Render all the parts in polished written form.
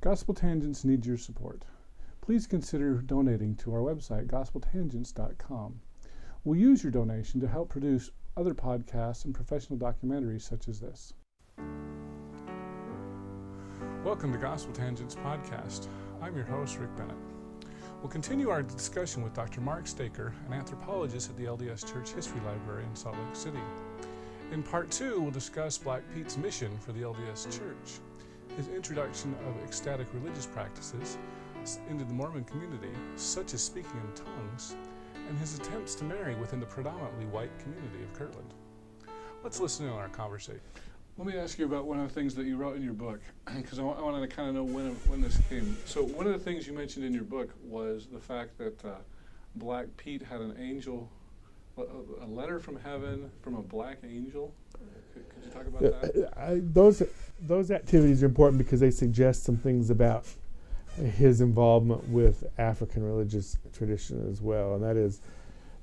Gospel Tangents needs your support. Please consider donating to our website, gospeltangents.com. We'll use your donation to help produce other podcasts and professional documentaries such as this. Welcome to Gospel Tangents Podcast. I'm your host, Rick Bennett. We'll continue our discussion with Dr. Mark Staker, an anthropologist at the LDS Church History Library in Salt Lake City. In part 2, we'll discuss Black Pete's mission for the LDS Church, his introduction of ecstatic religious practices into the Mormon community, such as speaking in tongues, and his attempts to marry within the predominantly white community of Kirtland. Let's listen in on our conversation. Let me ask you about one of the things that you wrote in your book, because I wanted to kind of know when this came. So one of the things you mentioned in your book was the fact that Black Pete had an angel, a letter from heaven from a black angel. Could you talk about that? Those activities are important because they suggest some things about his involvement with African religious tradition as well, and that is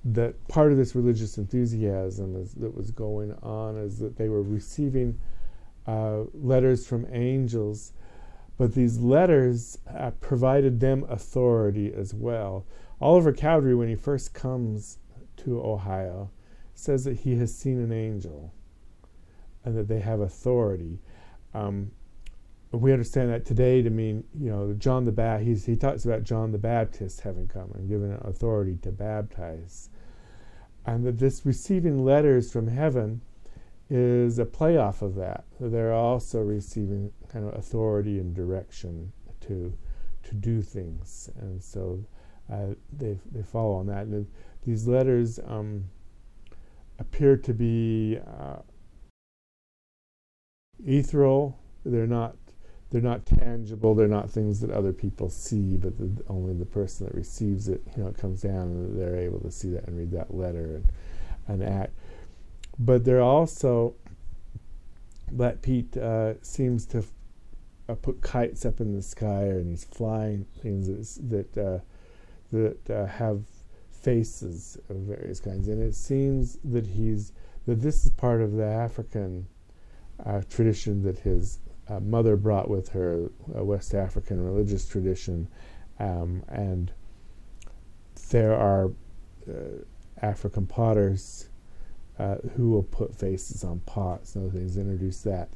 that part of this religious enthusiasm that was going on is that they were receiving letters from angels, but these letters provided them authority as well. Oliver Cowdery, when he first comes to Ohio, says that he has seen an angel and that they have authority. We understand that today to mean, John the Baptist. He talks about John the Baptist having come and given authority to baptize, and that this receiving letters from heaven is a playoff of that. They're also receiving kind of authority and direction to do things, and so they follow on that. And these letters appear to be ethereal. They're not tangible. They're not things that other people see, but only the person that receives it, it comes down and they're able to see that and read that letter and act. But they're also, Black Pete seems to put kites up in the sky, and he's flying things that have faces of various kinds. And it seems that this is part of the African tradition that his mother brought with her, a West African religious tradition, and there are African potters who will put faces on pots and other things, introduce that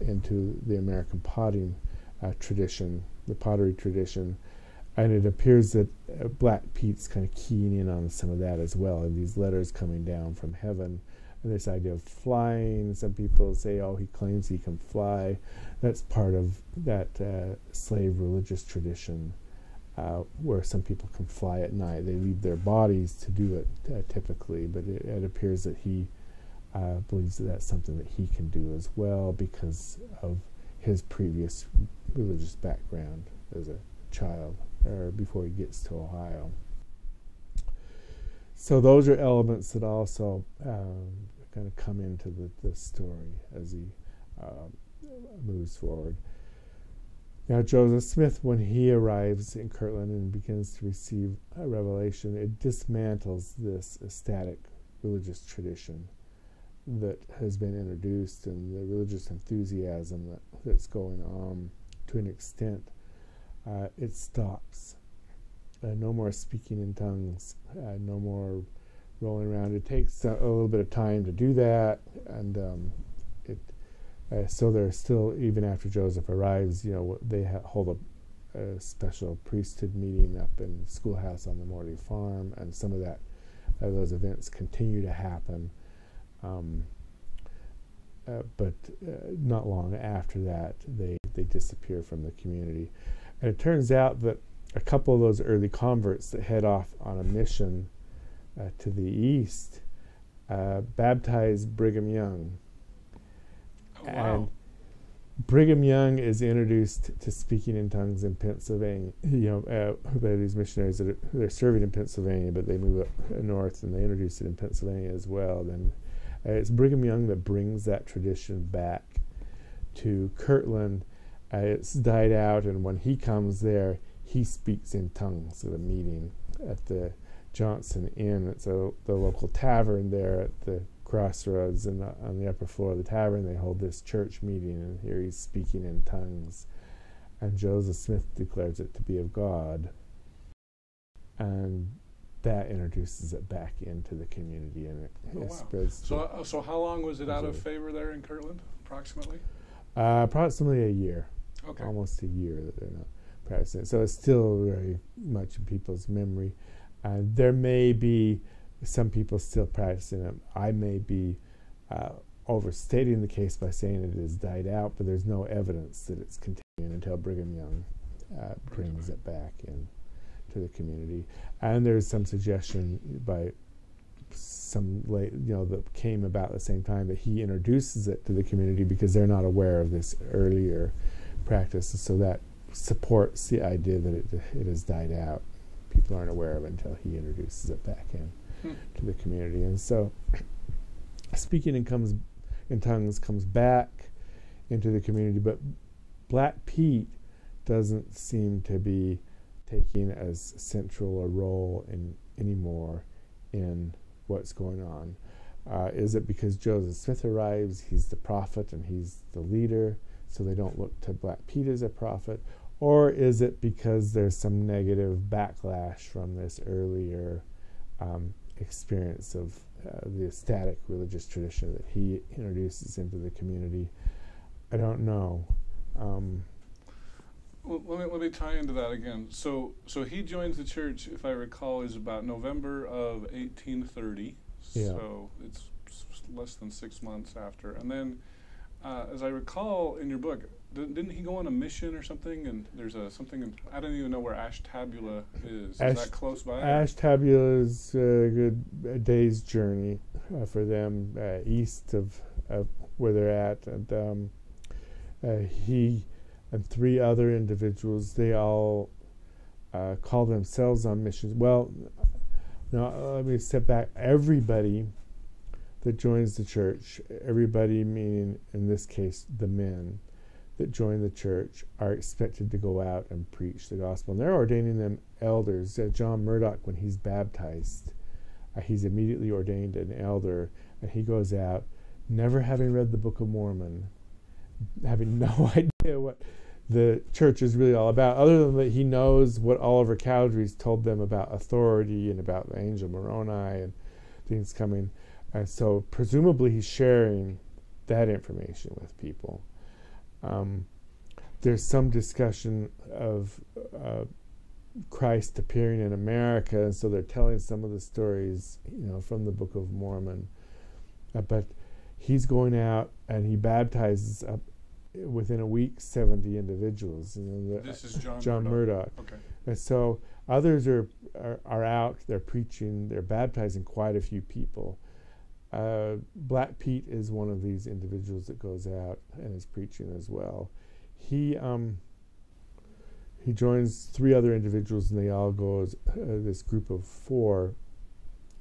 into the American potting tradition, the pottery tradition, and it appears that Black Pete's kind of keying in on some of that as well, and these letters coming down from heaven. And this idea of flying, some people say, he claims he can fly. That's part of that slave religious tradition where some people can fly at night. They leave their bodies to do it typically, but it appears that he believes that that's something that he can do as well because of his previous religious background as a child or before he gets to Ohio. So those are elements that also kind of come into the story as he moves forward. Now Joseph Smith, when he arrives in Kirtland and begins to receive a revelation, it dismantles this ecstatic religious tradition that has been introduced and the religious enthusiasm that's going on. To an extent, it stops. No more speaking in tongues, no more rolling around. It takes a little bit of time to do that, and so they're still, even after Joseph arrives, they hold a special priesthood meeting up in the schoolhouse on the Morley farm, and some of those events continue to happen. But not long after that, they disappear from the community. And it turns out that a couple of those early converts that head off on a mission to the east baptized Brigham Young. Oh, wow. And Brigham Young is introduced to speaking in tongues in Pennsylvania. By these missionaries they're serving in Pennsylvania, but they move up north and they introduce it in Pennsylvania as well. Then it's Brigham Young that brings that tradition back to Kirtland. It's died out, and when he comes there, he speaks in tongues at a meeting at the Johnson Inn. It's the local tavern there at the crossroads, and on the upper floor of the tavern they hold this church meeting, and here he's speaking in tongues. and Joseph Smith declares it to be of God, and that introduces it back into the community, and it spreads. So how long was it out of favor there in Kirtland, approximately? Approximately a year. Okay. Almost a year that they're not practicing it. So it's still very much in people's memory. There may be some people still practicing it. I may be overstating the case by saying it has died out, but there's no evidence that it's continuing until Brigham Young brings it back in to the community. And there's some suggestion by some late, that came about at the same time, that he introduces it to the community because they're not aware of this earlier practice, and so that supports the idea that it has died out. People aren't aware of it until he introduces it back in to the community. And so speaking in tongues comes back into the community, but Black Pete doesn't seem to be taking as central a role anymore in what's going on. Is it because Joseph Smith arrives, he's the prophet and he's the leader, so they don't look to Black Pete as a prophet? Or is it because there's some negative backlash from this earlier experience of the static religious tradition that he introduces into the community? I don't know. Well, let me tie into that again. So he joins the church, if I recall, is about November of 1830. Yeah. So it's less than 6 months after. And then, as I recall in your book, didn't he go on a mission or something? And there's something I don't even know where Ashtabula is. Is that close by? Ashtabula is a good day's journey for them, east of where they're at. And he and 3 other individuals, they all call themselves on missions. Well, no, let me step back. Everybody that joins the church, everybody meaning in this case the men that join the church, are expected to go out and preach the gospel. And they're ordaining them elders. John Murdock, when he's baptized, he's immediately ordained an elder, and he goes out, never having read the Book of Mormon, having no idea what the church is really all about, other than that he knows what Oliver Cowdery's told them about authority and about the angel Moroni and things coming. And so presumably he's sharing that information with people. There's some discussion of Christ appearing in America, and so they're telling some of the stories, from the Book of Mormon. But he's going out and he baptizes up within a week 70 individuals. This is John Murdock. Okay. And so others are out, they're preaching, they're baptizing quite a few people. Black Pete is one of these individuals that goes out and is preaching as well. He joins 3 other individuals, and they all go as this group of 4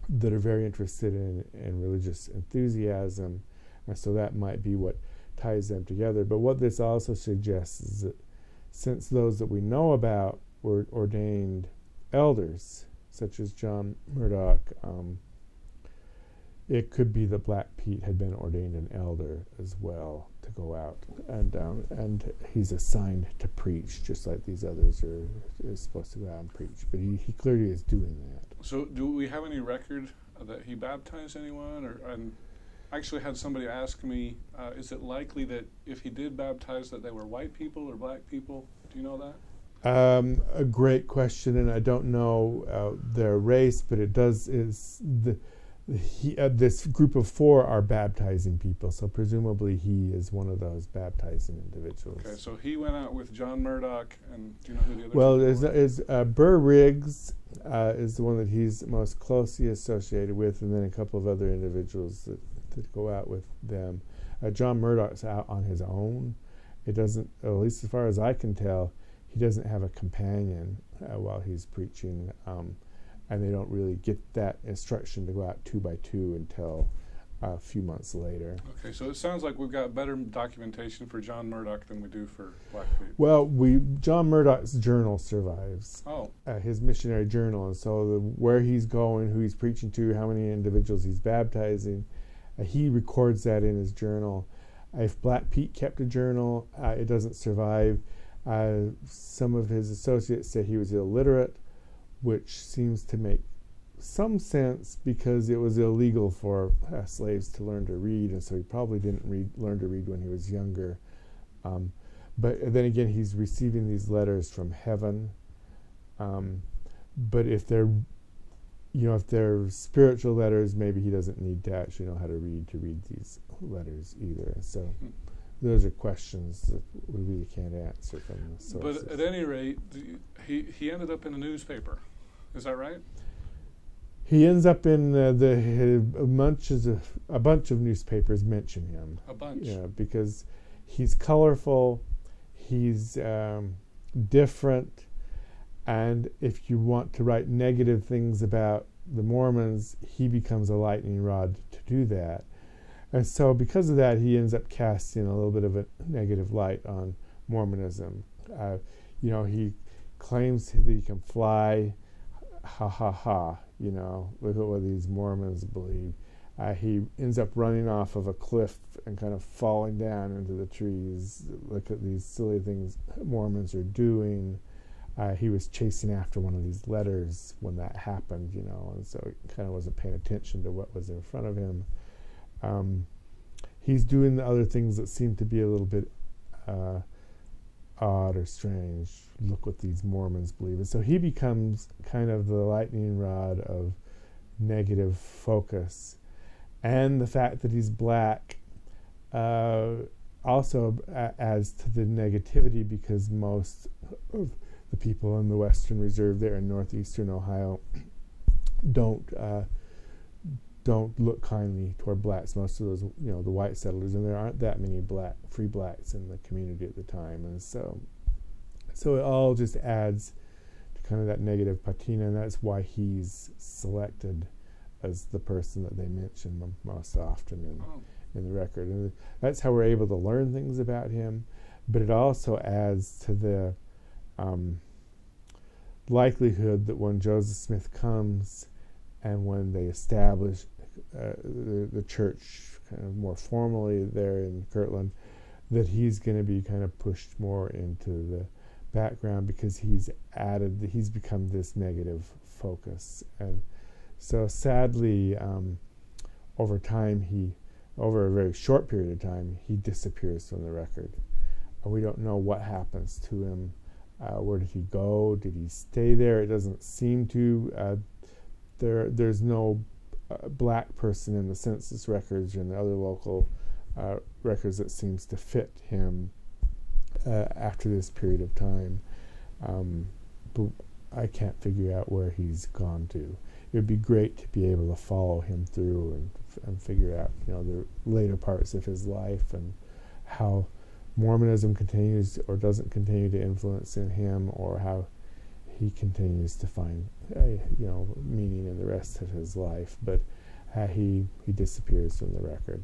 that are very interested in religious enthusiasm, and so that might be what ties them together. But what this also suggests is that since those that we know about were ordained elders, such as John Murdock, it could be that Black Pete had been ordained an elder as well to go out, and he's assigned to preach, just like these others are supposed to go out and preach. But he clearly is doing that. So do we have any record that he baptized anyone? And I actually had somebody ask me, is it likely that if he did baptize that they were white people or black people? Do you know that? A great question, and I don't know their race, but it does this group of 4 are baptizing people, so presumably he is one of those baptizing individuals. Okay, so he went out with John Murdock, and do you know who the other? Well, Burr Riggs is the one that he's most closely associated with, and then a couple of other individuals that go out with them. John Murdock's out on his own. It doesn't, at least as far as I can tell, he doesn't have a companion while he's preaching. And they don't really get that instruction to go out 2 by 2 until a few months later. Okay, so it sounds like we've got better documentation for John Murdock than we do for Black Pete. Well, John Murdock's journal survives. Oh. His missionary journal, and so where he's going, who he's preaching to, how many individuals he's baptizing, he records that in his journal. If Black Pete kept a journal, it doesn't survive. Some of his associates say he was illiterate, which seems to make some sense because it was illegal for slaves to learn to read, and so he probably didn't learn to read when he was younger. But then again, he's receiving these letters from heaven. But if they're spiritual letters, maybe he doesn't need to actually know how to read these letters either. So those are questions that we really can't answer from the sources. But at any rate, he ended up in a newspaper. Is that right? He ends up in a bunch of newspapers mention him. A bunch. Yeah, because he's colorful, he's different, and if you want to write negative things about the Mormons, he becomes a lightning rod to do that. And so because of that, he ends up casting a little bit of a negative light on Mormonism. He claims that he can fly, ha ha ha, look at what these Mormons believe. He ends up running off of a cliff and kind of falling down into the trees. Look at these silly things Mormons are doing. He was chasing after one of these letters when that happened, and so he kind of wasn't paying attention to what was in front of him. He's doing the other things that seem to be a little bit odd or strange. Look what these Mormons believe. And so he becomes kind of the lightning rod of negative focus. And the fact that he's black also adds to the negativity, because most of the people in the Western Reserve there in northeastern Ohio don't look kindly toward blacks. Most of those, the white settlers, and there aren't that many free blacks in the community at the time, and so it all just adds to kind of that negative patina, and that's why he's selected as the person that they mention most often in the record. And that's how we're able to learn things about him, but it also adds to the likelihood that when Joseph Smith comes and when they establish the church kind of more formally there in Kirtland, that he's going to be kind of pushed more into the background because he's become this negative focus. And so sadly, over a very short period of time, he disappears from the record. We don't know what happens to him. Where did he go? Did he stay there? It doesn't seem to. There's no black person in the census records and the other local records that seems to fit him after this period of time. But I can't figure out where he's gone to. It would be great to be able to follow him through and figure out, the later parts of his life and how Mormonism continues or doesn't continue to influence in him, or how he continues to find meaning in the rest of his life. But he disappears from the record.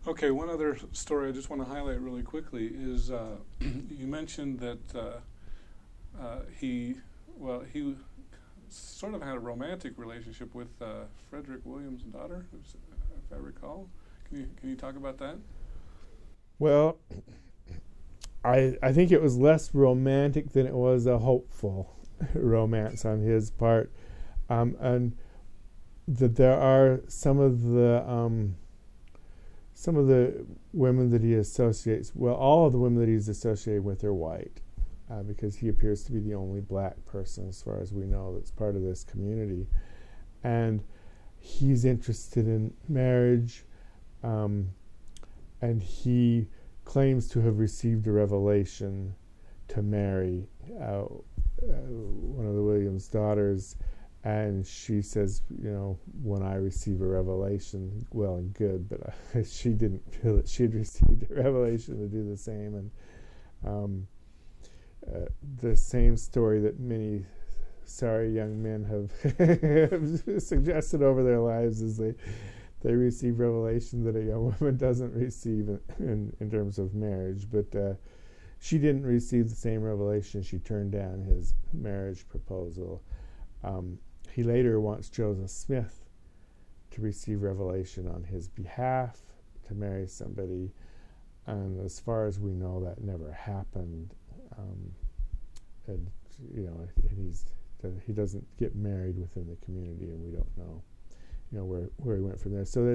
Okay, one other story I just want to highlight really quickly is you mentioned that he sort of had a romantic relationship with Frederick Williams' daughter, if I recall. Can you talk about that? Well, I think it was less romantic than it was a hopeful romance on his part, and that there are some of the women that he associates. Well, all of the women that he's associated with are white, because he appears to be the only black person, as far as we know, that's part of this community, and he's interested in marriage. And he claims to have received a revelation to marry one of the Williams daughters, and she says, when I receive a revelation, well and good, but she didn't feel that she'd received a revelation to do the same. And the same story that many sorry young men have suggested over their lives is they receive revelation that a young woman doesn't receive in terms of marriage. But she didn't receive the same revelation. She turned down his marriage proposal. He later wants Joseph Smith to receive revelation on his behalf, to marry somebody. And as far as we know, that never happened. And he doesn't get married within the community, and we don't know, where he went from there. So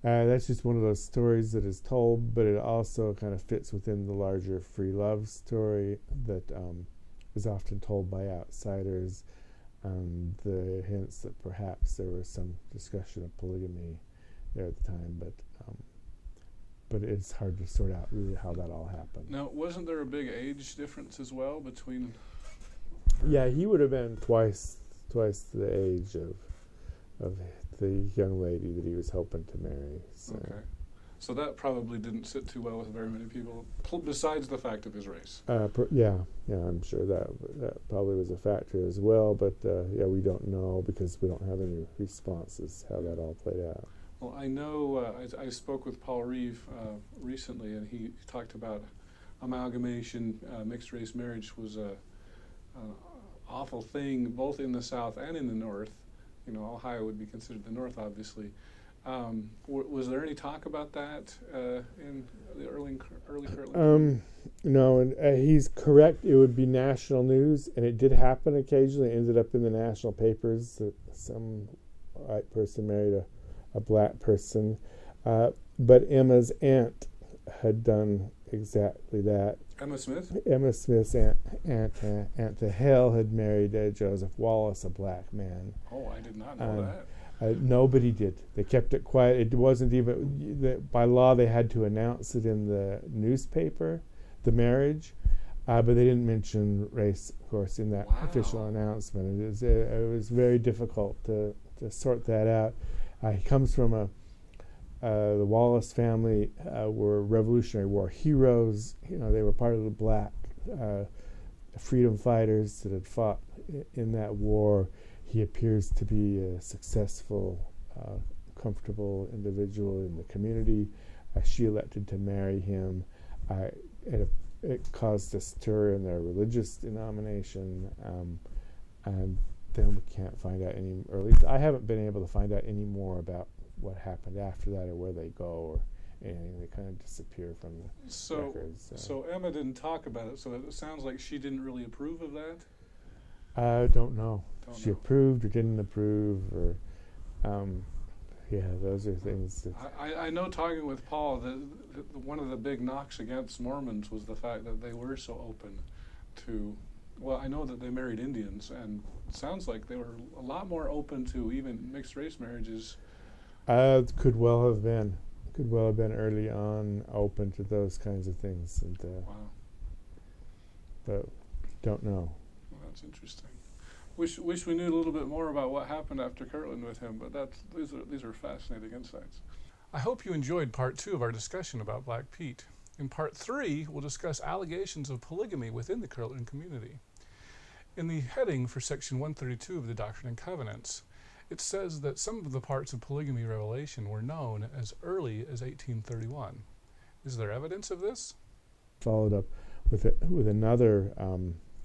that's just one of those stories that is told, but it also kind of fits within the larger free love story that is often told by outsiders, and the hints that perhaps there was some discussion of polygamy there at the time, but it's hard to sort out really how that all happened. Now, wasn't there a big age difference as well between? Yeah, he would have been twice the age of the young lady that he was hoping to marry. So. Okay. So that probably didn't sit too well with very many people, besides the fact of his race. Yeah, I'm sure that probably was a factor as well, but we don't know because we don't have any responses how that all played out. Well, I know I spoke with Paul Reeve recently, and he talked about amalgamation. Mixed race marriage was an awful thing, both in the South and in the North. Ohio would be considered the North, obviously. Was there any talk about that in the early Kirtland? No, and he's correct. It would be national news, and it did happen occasionally. It ended up in the national papers that some white person married a black person. But Emma's aunt had done exactly that. Emma Smith? Emma Smith's aunt to Hale had married Joseph Wallace, a black man. Oh, I did not know that. Nobody did. They kept it quiet. It wasn't even, by law, they had to announce it in the newspaper, the marriage, but they didn't mention race, of course, in that official announcement. It was very difficult to sort that out. He comes from the Wallace family were Revolutionary War heroes. They were part of the black freedom fighters that had fought in that war. He appears to be a successful, comfortable individual in the community. She elected to marry him. It caused a stir in their religious denomination, and then we can't find out any, or at least I haven't been able to find out any more about what happened after that or where they go or anything. They kind of disappear from the records. So Emma didn't talk about it, so it sounds like she didn't really approve of that? I don't know. She approved or didn't approve, or those are things that I know, talking with Paul, that one of the big knocks against Mormons was the fact that they were so open to, well, I know that they married Indians, and it sounds like they were a lot more open to even mixed race marriages. Could well have been early on open to those kinds of things, and wow. But don't know. Well, that's interesting. Wish we knew a little bit more about what happened after Kirtland with him, but these are fascinating insights. I hope you enjoyed part 2 of our discussion about Black Pete. In part 3, we'll discuss allegations of polygamy within the Kirtland community. In the heading for section 132 of the Doctrine and Covenants, it says that some of the parts of polygamy revelation were known as early as 1831. Is there evidence of this? Followed up with another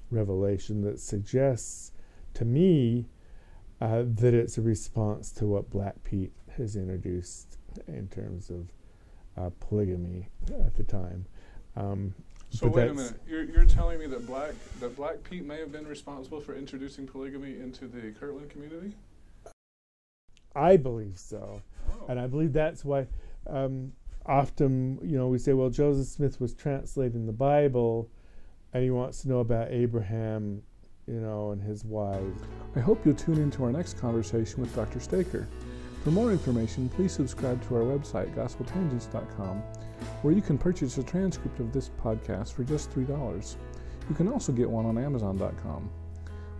revelation that suggests to me that it's a response to what Black Pete has introduced in terms of polygamy at the time. So wait a minute. You're telling me that Black Pete may have been responsible for introducing polygamy into the Kirtland community? I believe so. Oh. And I believe that's why often, we say, well, Joseph Smith was translating the Bible, and he wants to know about Abraham, and his wives. I hope you'll tune into our next conversation with Dr. Staker. For more information, please subscribe to our website, gospeltangents.com, where you can purchase a transcript of this podcast for just $3. You can also get one on Amazon.com.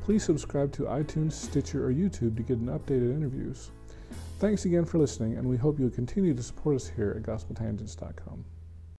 Please subscribe to iTunes, Stitcher, or YouTube to get an updated interviews. Thanks again for listening, and we hope you'll continue to support us here at gospeltangents.com.